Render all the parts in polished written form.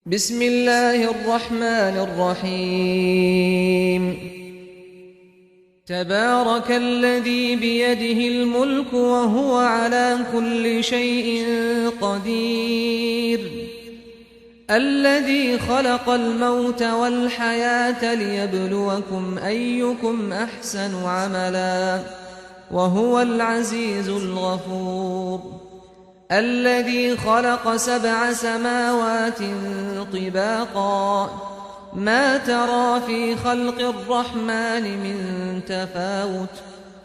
بسم الله الرحمن الرحيم تبارك الذي بيده الملك وهو على كل شيء قدير الذي خلق الموت والحياة ليبلوكم أيكم أحسن عملا وهو العزيز الغفور الذي خلق 7 سماوات طباقا ما ترى في خلق الرحمن من تفاوت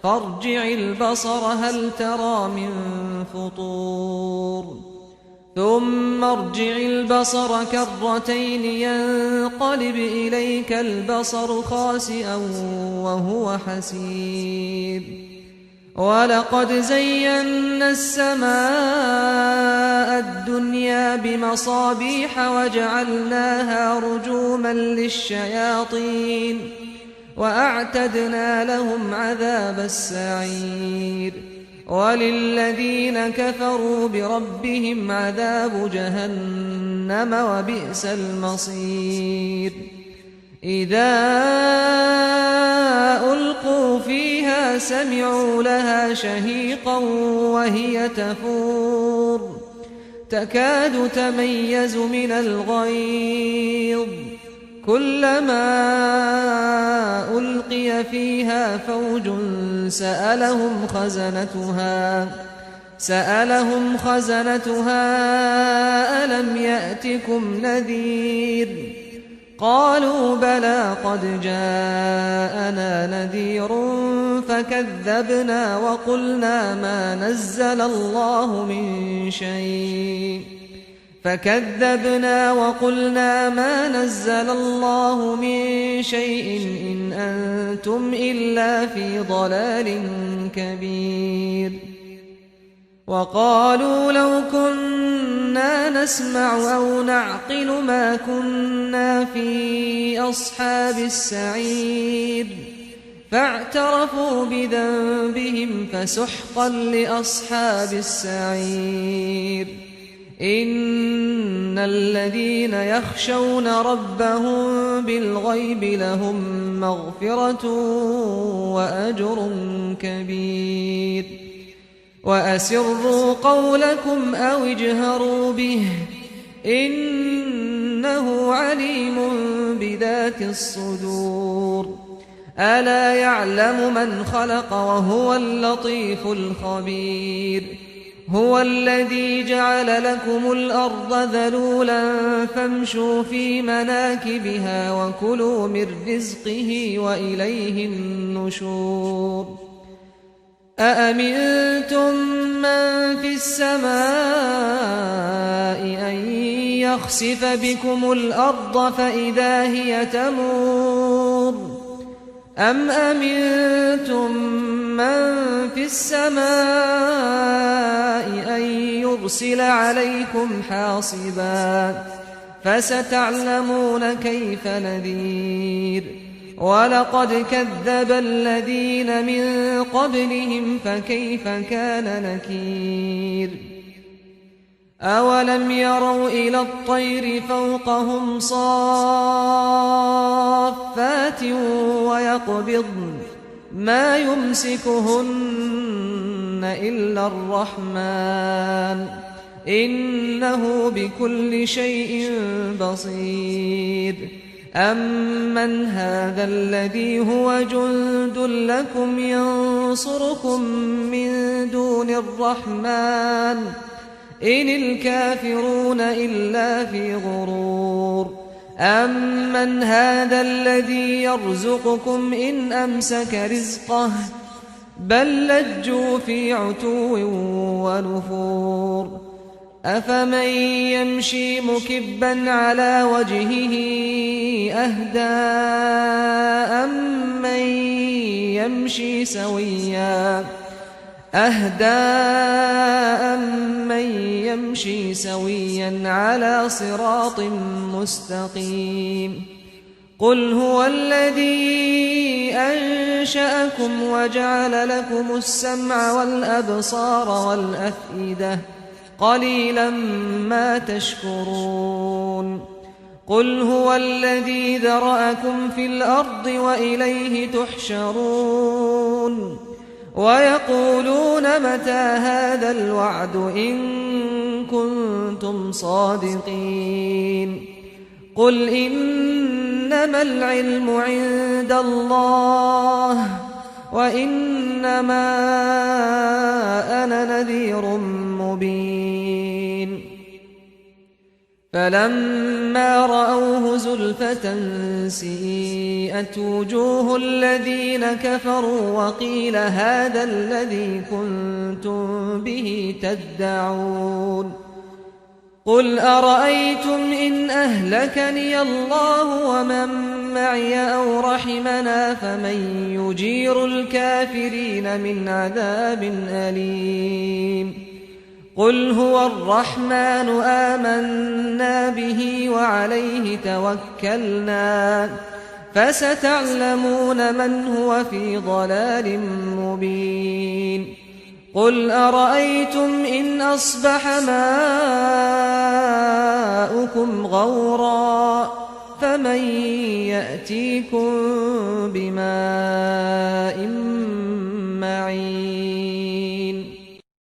فارجع البصر هل ترى من فطور ثم ارجع البصر كرتين ينقلب إليك البصر خاسئا وهو حسير ولقد زينا السماء الدنيا بمصابيح وجعلناها رجوما للشياطين وأعتدنا لهم عذاب السعير وللذين كفروا بربهم عذاب جهنم وبئس المصير إذا ألقوا فيها سمعوا لها شهيقا وهي تفور تكاد تميز من الغيظ كلما ألقي فيها فوج سألهم خزنتها ألم يأتكم نذير قالوا بلى قد جاءنا نذير فكذبنا وقلنا ما نزل الله من شيء إن أنتم إلا في ضلال كبير وقالوا لو كنا نسمع أو نعقل ما كنا في أصحاب السعير فاعترفوا بذنبهم فسحقا لأصحاب السعير إن الذين يخشون ربهم بالغيب لهم مغفرة وأجر كبير وأسروا قولكم أو اجهروا به إنه عليم بذات الصدور ألا يعلم من خلق وهو اللطيف الخبير هو الذي جعل لكم الأرض ذلولا فامشوا في مناكبها وكلوا من رزقه وإليه النشور أأمنتم من في السماء أن يخسف بكم الأرض فإذا هي تمور أم أمنتم من في السماء أن يرسل عليكم حاصبا فستعلمون كيف نذير ولقد كذب الذين من قبلهم فكيف كان نكير أولم يروا إلى الطير فوقهم صافات ويقبضن ما يمسكهن إلا الرحمن إنه بكل شيء بصير أمن هذا الذي هو جند لكم ينصركم من دون الرحمن إن الكافرون إلا في غرور أمن هذا الذي يرزقكم إن أمسك رزقه بل لجوا في عتو ونفور أفمن يمشي مكبا على وجهه أهدى أمن يمشي سويا على صراط مستقيم قل هو الذي أنشأكم وجعل لكم السمع والأبصار والأفئدة قليلا ما تشكرون قل هو الذي ذرأكم في الأرض وإليه تحشرون ويقولون متى هذا الوعد إن كنتم صادقين قل إنما العلم عند الله وإنما أنا نذير مبين فلما رأوه زلفة سيئت وجوه الذين كفروا وقيل هذا الذي كنتم به تدعون قل أرأيتم إن أهلكني الله ومن معي أو رحمنا فمن يجير الكافرين من عذاب أليم قل هو الرحمن آمنا به وعليه توكلنا فستعلمون من هو في ضلال مبين قل أرأيتم إن أصبح ماؤكم غورا فمن يأتيكم بماء معين